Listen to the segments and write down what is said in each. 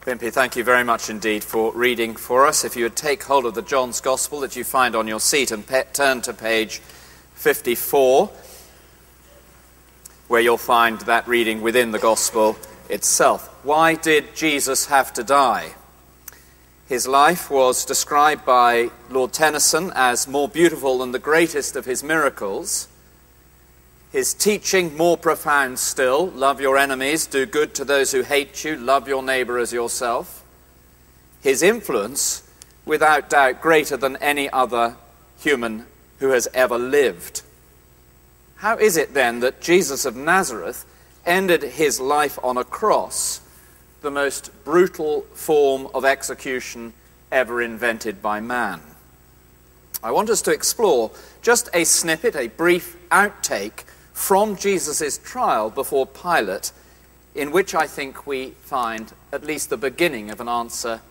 Bimpy, thank you very much indeed for reading for us. If you would take hold of the John's Gospel that you find on your seat and turn to page 54, where you'll find that reading within the Gospel itself. Why did Jesus have to die? His life was described by Lord Tennyson as more beautiful than the greatest of his miracles. His teaching more profound still, love your enemies, do good to those who hate you, love your neighbour as yourself. His influence, without doubt, greater than any other human who has ever lived. How is it then that Jesus of Nazareth ended his life on a cross, the most brutal form of execution ever invented by man? I want us to explore just a snippet, a brief outtake from Jesus' trial before Pilate, in which I think we find at least the beginning of an answer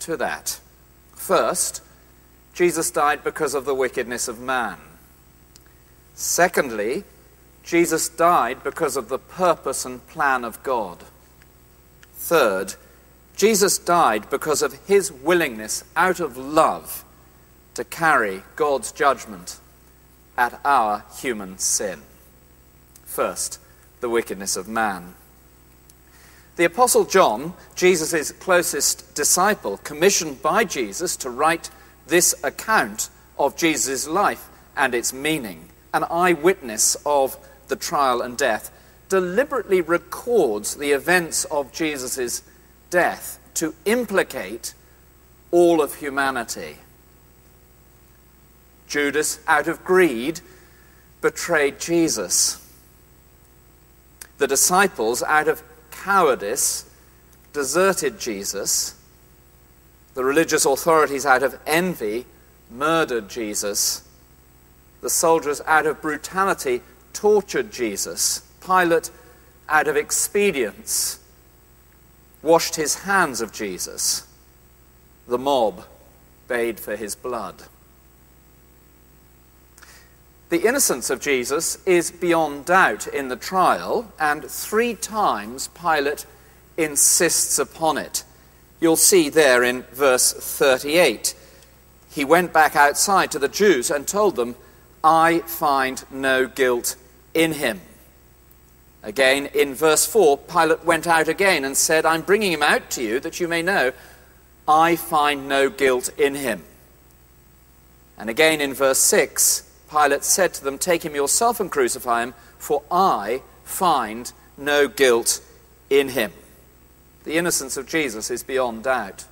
to that. First, Jesus died because of the wickedness of man. Secondly, Jesus died because of the purpose and plan of God. Third, Jesus died because of his willingness out of love to carry God's judgment at our human sin. First, the wickedness of man. The Apostle John, Jesus' closest disciple, commissioned by Jesus to write this account of Jesus' life and its meaning, an eyewitness of the trial and death, deliberately records the events of Jesus' death to implicate all of humanity. Judas, out of greed, betrayed Jesus. The disciples, out of cowardice, deserted Jesus. The religious authorities, out of envy, murdered Jesus. The soldiers, out of brutality, tortured Jesus. Pilate, out of expedience, washed his hands of Jesus. The mob bayed for his blood. The innocence of Jesus is beyond doubt in the trial, and 3 times Pilate insists upon it. You'll see there in verse 38. He went back outside to the Jews and told them, "I find no guilt in him." Again, in verse 4, Pilate went out again and said, "I'm bringing him out to you that you may know, I find no guilt in him." And again in verse 6, Pilate said to them, "Take him yourself and crucify him, for I find no guilt in him." The innocence of Jesus is beyond doubt.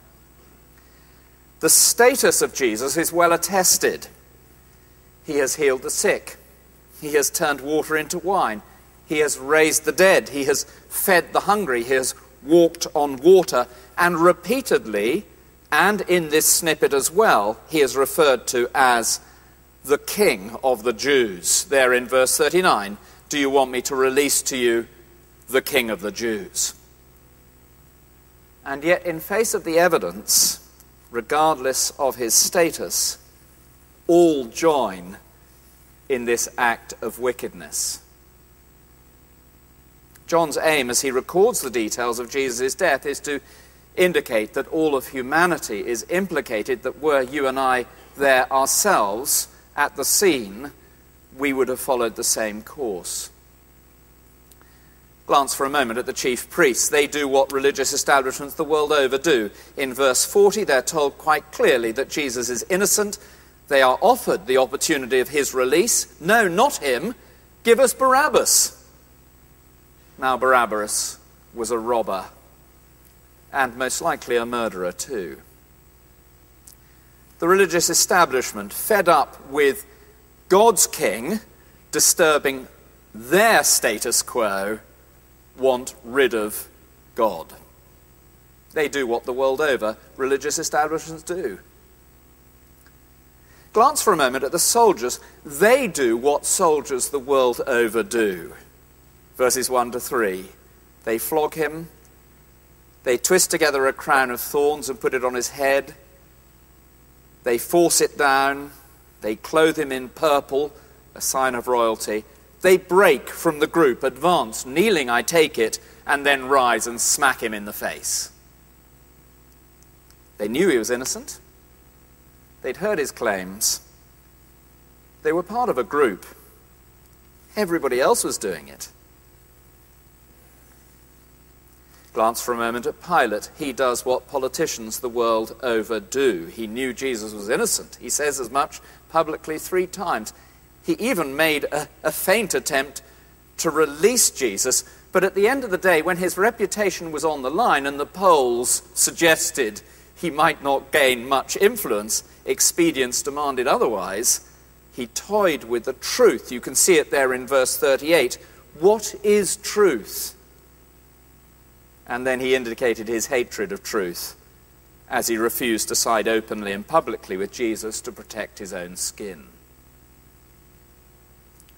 The status of Jesus is well attested. He has healed the sick. He has turned water into wine. He has raised the dead. He has fed the hungry. He has walked on water. And repeatedly, and in this snippet as well, he is referred to as the King of the Jews. There in verse 39, "Do you want me to release to you the King of the Jews?" And yet, in face of the evidence, regardless of his status, all join in this act of wickedness. John's aim, as he records the details of Jesus' death, is to indicate that all of humanity is implicated, that were you and I there ourselves at the scene, we would have followed the same course. Glance for a moment at the chief priests. They do what religious establishments the world over do. In verse 40, they're told quite clearly that Jesus is innocent. They are offered the opportunity of his release. "No, not him. Give us Barabbas." Now, Barabbas was a robber, and most likely a murderer too. The religious establishment, fed up with God's king disturbing their status quo, want rid of God. They do what the world over religious establishments do. Glance for a moment at the soldiers. They do what soldiers the world over do. Verses 1 to 3. They flog him. They twist together a crown of thorns and put it on his head. They force it down. They clothe him in purple, a sign of royalty. They break from the group, advance, kneeling, I take it, and then rise and smack him in the face. They knew he was innocent. They'd heard his claims. They were part of a group. Everybody else was doing it. Glance for a moment at Pilate. He does what politicians the world over do. He knew Jesus was innocent. He says as much publicly 3 times. He even made a faint attempt to release Jesus. But at the end of the day, when his reputation was on the line and the polls suggested he might not gain much influence, expedience demanded otherwise, he toyed with the truth. You can see it there in verse 38. What is truth? And then he indicated his hatred of truth as he refused to side openly and publicly with Jesus to protect his own skin.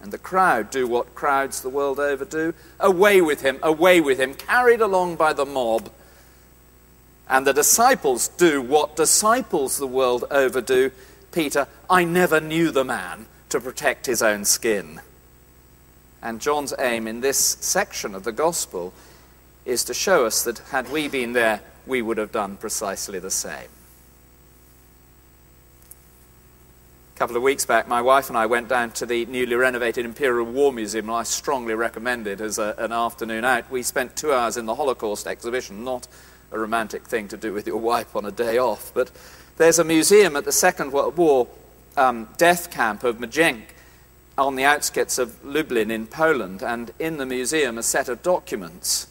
And the crowd do what crowds the world over do. Away with him, carried along by the mob. And the disciples do what disciples the world over do. Peter, I never knew the man, to protect his own skin. And John's aim in this section of the gospel is to show us that had we been there, we would have done precisely the same. A couple of weeks back, my wife and I went down to the newly renovated Imperial War Museum, and I strongly recommend it as an afternoon out. We spent 2 hours in the Holocaust exhibition, not a romantic thing to do with your wife on a day off, but there's a museum at the Second World War death camp of Mrzeńsk on the outskirts of Lublin in Poland, and in the museum a set of documents,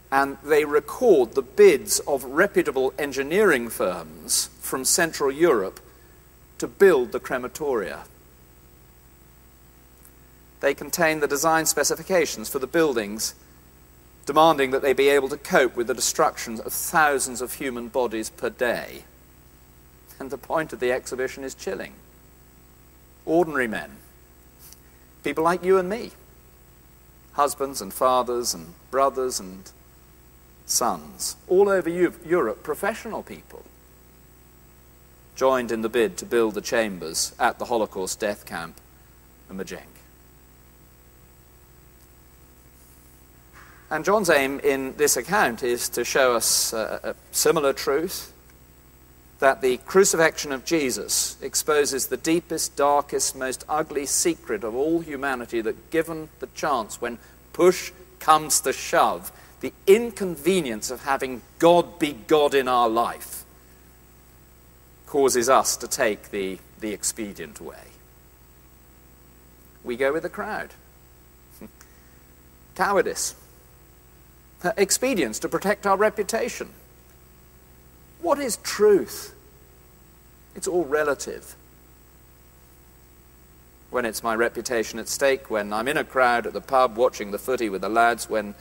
and they record the bids of reputable engineering firms from Central Europe to build the crematoria. They contain the design specifications for the buildings, demanding that they be able to cope with the destruction of thousands of human bodies per day. And the point of the exhibition is chilling. Ordinary men, people like you and me, husbands and fathers and brothers and sons, all over Europe, professional people, joined in the bid to build the chambers at the Holocaust death camp in Mrzeńsk. And John's aim in this account is to show us a similar truth, that the crucifixion of Jesus exposes the deepest, darkest, most ugly secret of all humanity, that given the chance, when push comes to shove, the inconvenience of having God be God in our life causes us to take the expedient way. We go with the crowd. Cowardice. Expedience to protect our reputation. What is truth? It's all relative. When it's my reputation at stake, when I'm in a crowd at the pub watching the footy with the lads, when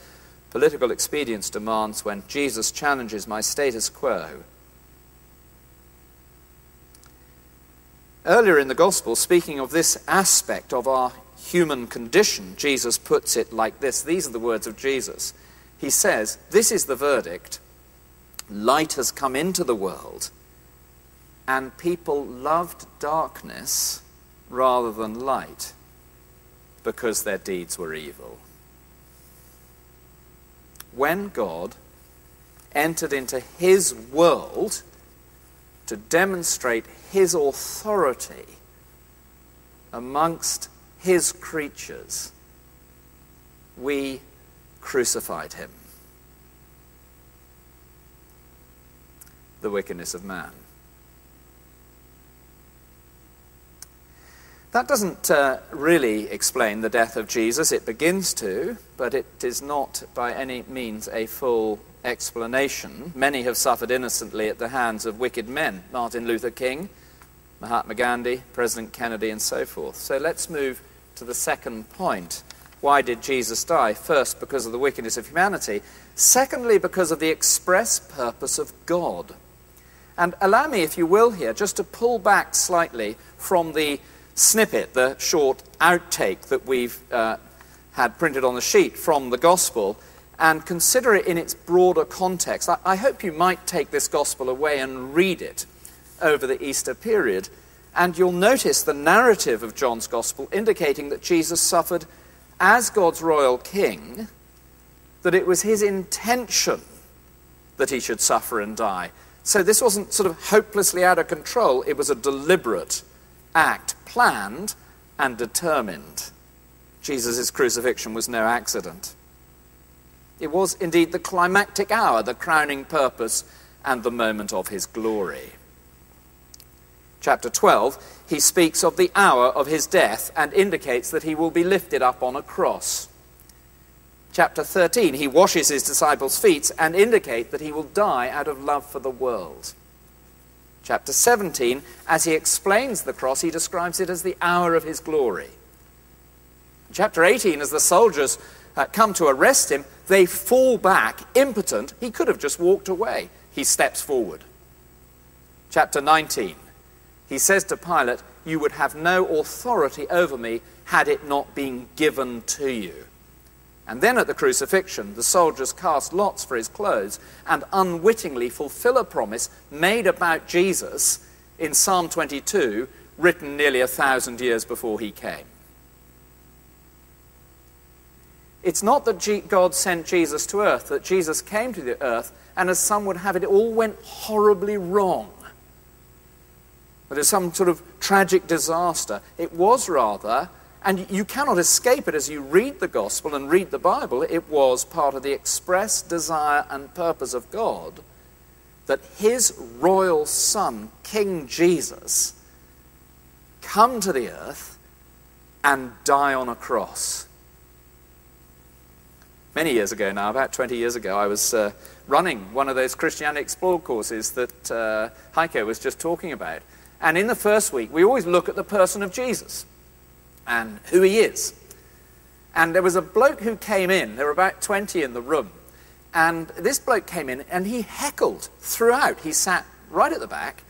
political expedience demands, when Jesus challenges my status quo. Earlier in the Gospel, speaking of this aspect of our human condition, Jesus puts it like this. These are the words of Jesus. He says, "This is the verdict. Light has come into the world, and people loved darkness rather than light, because their deeds were evil." When God entered into his world to demonstrate his authority amongst his creatures, we crucified him. The wickedness of man. That doesn't really explain the death of Jesus. It begins to, but it is not by any means a full explanation. Many have suffered innocently at the hands of wicked men. Martin Luther King, Mahatma Gandhi, President Kennedy, and so forth. So let's move to the second point. Why did Jesus die? First, because of the wickedness of humanity. Secondly, because of the express purpose of God. And allow me, if you will here, just to pull back slightly from the snippet, the short outtake that we've had printed on the sheet from the Gospel, and consider it in its broader context. I hope you might take this Gospel away and read it over the Easter period, and you'll notice the narrative of John's Gospel indicating that Jesus suffered as God's royal king, that it was his intention that he should suffer and die, So this wasn't sort of hopelessly out of control. It was a deliberate act, planned and determined. Jesus' crucifixion was no accident. It was indeed the climactic hour, the crowning purpose and the moment of his glory. Chapter 12, he speaks of the hour of his death and indicates that he will be lifted up on a cross. Chapter 13, he washes his disciples' feet and indicates that he will die out of love for the world. Chapter 17, as he explains the cross, he describes it as the hour of his glory. Chapter 18, as the soldiers come to arrest him, they fall back, impotent. He could have just walked away. He steps forward. Chapter 19, he says to Pilate, "You would have no authority over me had it not been given to you." And then at the crucifixion, the soldiers cast lots for his clothes and unwittingly fulfill a promise made about Jesus in Psalm 22, written nearly 1,000 years before he came. It's not that God sent Jesus to earth, that Jesus came to the earth, and as some would have it, it all went horribly wrong. That is some sort of tragic disaster. It was rather, and you cannot escape it as you read the gospel and read the Bible, it was part of the express desire and purpose of God that his royal son, King Jesus, come to the earth and die on a cross. Many years ago now, about 20 years ago, I was running one of those Christianity Explored courses that Heiko was just talking about. And in the first week, we always look at the person of Jesus and who he is. And there was a bloke who came in, there were about 20 in the room, and this bloke came in and he heckled throughout. He sat right at the back,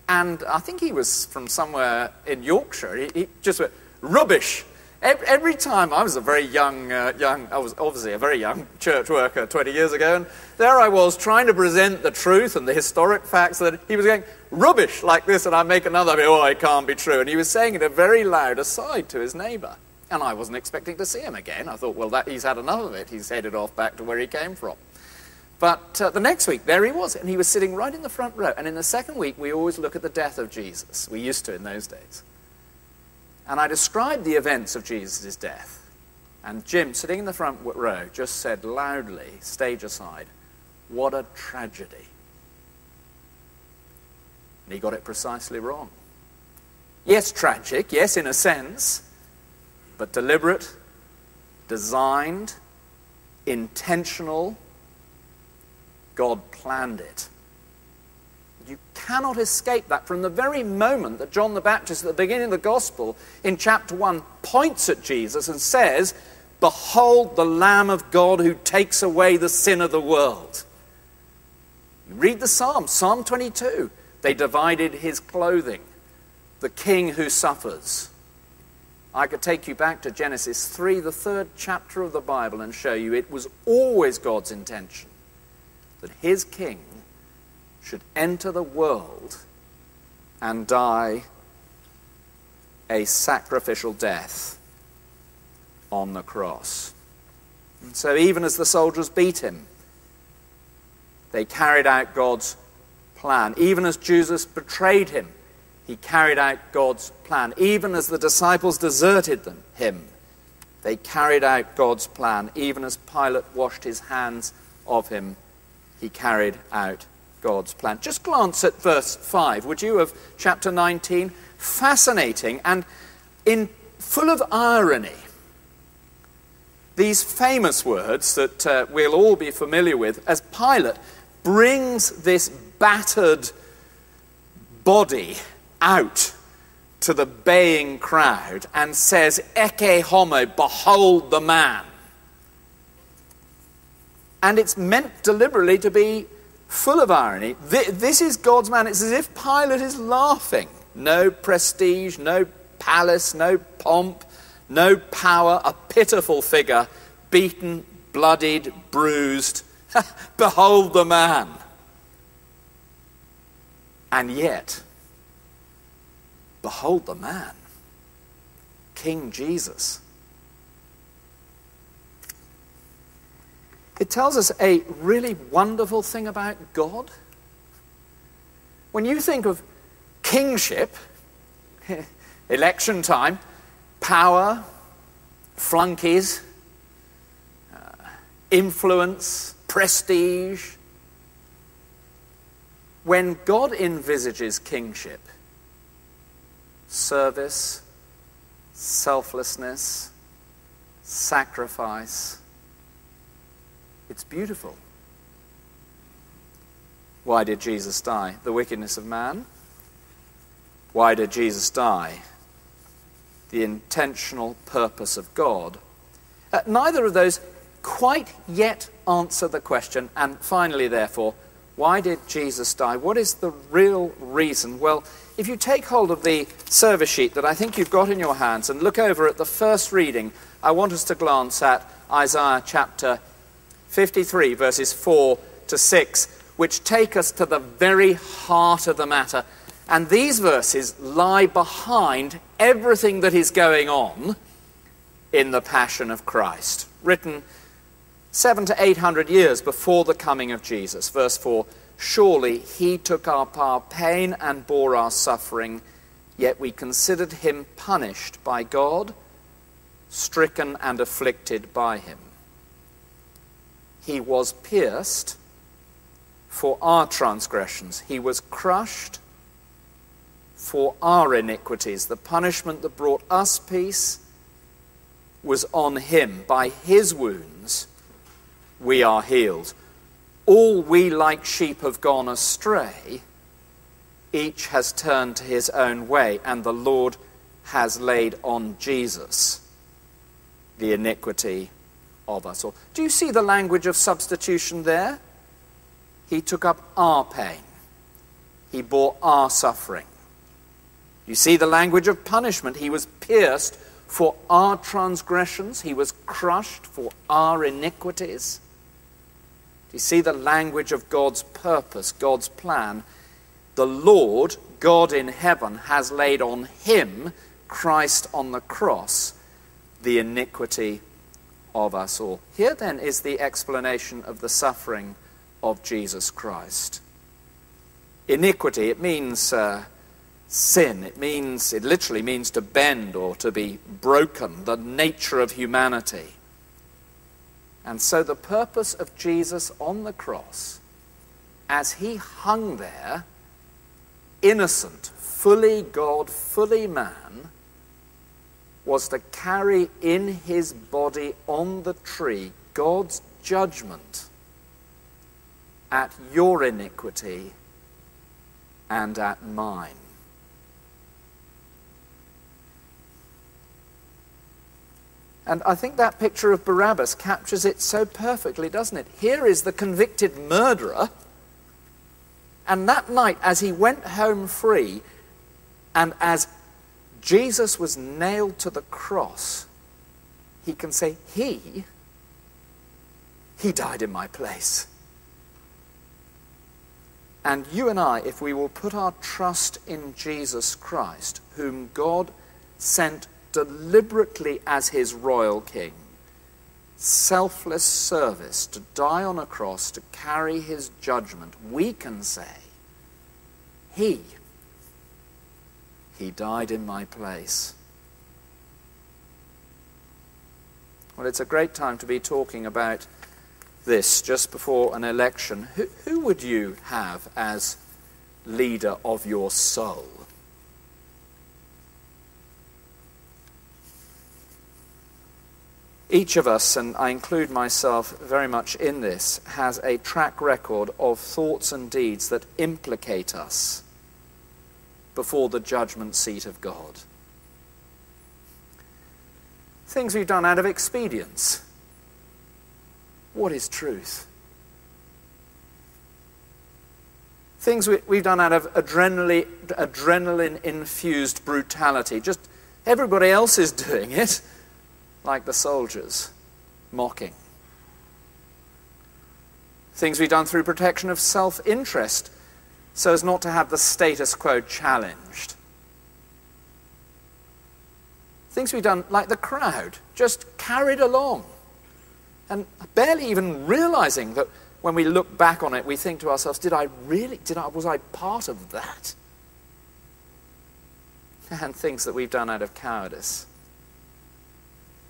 and I think he was from somewhere in Yorkshire. He just went, "Rubbish!" Every time. I was a very I was obviously a very young church worker 20 years ago, and there I was trying to present the truth and the historic facts, that he was going, "Rubbish," like this, and I make another, "Oh, it can't be true." And he was saying it a very loud aside to his neighbour. And I wasn't expecting to see him again. I thought, well, he's had enough of it. He's headed off back to where he came from. But the next week, there he was, and he was sitting right in the front row. And in the second week, we always look at the death of Jesus. We used to in those days. And I described the events of Jesus' death. And Jim, sitting in the front row, just said loudly, stage aside, "What a tragedy." And he got it precisely wrong. Yes, tragic, yes, in a sense, but deliberate, designed, intentional. God planned it. You cannot escape that from the very moment that John the Baptist, at the beginning of the Gospel, in chapter 1, points at Jesus and says, "Behold the Lamb of God who takes away the sin of the world." You read the Psalms, Psalm 22. They divided his clothing, the king who suffers. I could take you back to Genesis 3, the 3rd chapter of the Bible, and show you it was always God's intention that his king should enter the world and die a sacrificial death on the cross. And so even as the soldiers beat him, they carried out God's plan. Even as Judas betrayed him, he carried out God's plan. Even as the disciples deserted him, they carried out God's plan. Even as Pilate washed his hands of him, he carried out God's plan. Just glance at verse 5, would you, of chapter 19? Fascinating and full of irony. These famous words that we'll all be familiar with, as Pilate brings this battered body out to the baying crowd and says, "Ecce homo, behold the man." And it's meant deliberately to be full of irony. This is God's man. It's as if Pilate is laughing. No prestige, no palace, no pomp, no power, a pitiful figure, beaten, bloodied, bruised. Behold the man. And yet, behold the man, King Jesus. It tells us a really wonderful thing about God. When you think of kingship, election time, power, flunkies, influence, prestige, when God envisages kingship, service, selflessness, sacrifice, it's beautiful. Why did Jesus die? The wickedness of man? Why did Jesus die? The intentional purpose of God. Neither of those quite yet answer the question. And finally, therefore, why did Jesus die? What is the real reason? Well, if you take hold of the service sheet that I think you've got in your hands and look over at the first reading, I want us to glance at Isaiah chapter 53, verses 4 to 6, which take us to the very heart of the matter. And these verses lie behind everything that is going on in the Passion of Christ, written 700 to 800 years before the coming of Jesus. Verse 4, surely he took up our pain and bore our suffering, yet we considered him punished by God, stricken and afflicted by him. He was pierced for our transgressions. He was crushed for our iniquities. The punishment that brought us peace was on him. By his wounds we are healed. All we like sheep have gone astray. Each has turned to his own way, and the Lord has laid on Jesus the iniquity of us all. Do you see the language of substitution there? He took up our pain. He bore our suffering. You see the language of punishment. He was pierced for our transgressions. He was crushed for our iniquities. Do you see the language of God's purpose, God's plan? The Lord, God in heaven, has laid on him, Christ on the cross, the iniquity of us all. Here then is the explanation of the suffering of Jesus Christ. Iniquity, it means sin. It literally means to bend or to be broken, the nature of humanity. And so the purpose of Jesus on the cross, as he hung there, innocent, fully God, fully man, was to carry in his body on the tree God's judgment at your iniquity and at mine. And I think that picture of Barabbas captures it so perfectly, doesn't it? Here is the convicted murderer, and that night as he went home free, and as Jesus was nailed to the cross, he can say, he died in my place. And you and I, if we will put our trust in Jesus Christ, whom God sent deliberately as his royal king, selfless service to die on a cross to carry his judgment, we can say, he died in my place. Well, it's a great time to be talking about this just before an election. Who would you have as leader of your soul? Each of us, and I include myself very much in this, has a track record of thoughts and deeds that implicate us before the judgment seat of God. Things we've done out of expedience. What is truth? Things we've done out of adrenaline-infused brutality. Just everybody else is doing it. Like the soldiers, mocking. Things we've done through protection of self-interest, so as not to have the status quo challenged. Things we've done like the crowd, just carried along, and barely even realizing that when we look back on it, we think to ourselves, was I part of that? And things that we've done out of cowardice,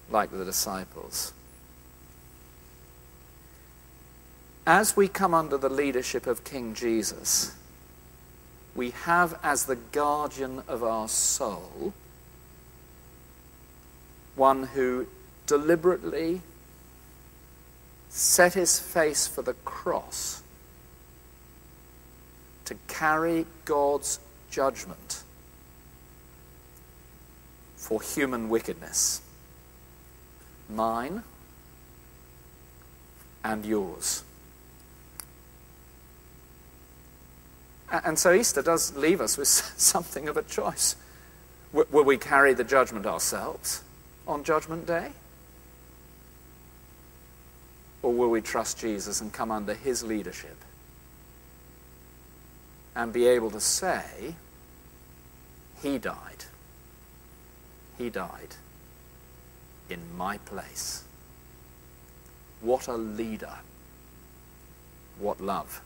like the disciples. As we come under the leadership of King Jesus, we have as the guardian of our soul one who deliberately set his face for the cross to carry God's judgment for human wickedness, mine and yours. And so Easter does leave us with something of a choice. Will we carry the judgment ourselves on Judgment Day? Or will we trust Jesus and come under his leadership and be able to say, he died. He died in my place. What a leader. What love.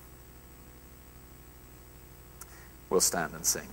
We'll stand and sing.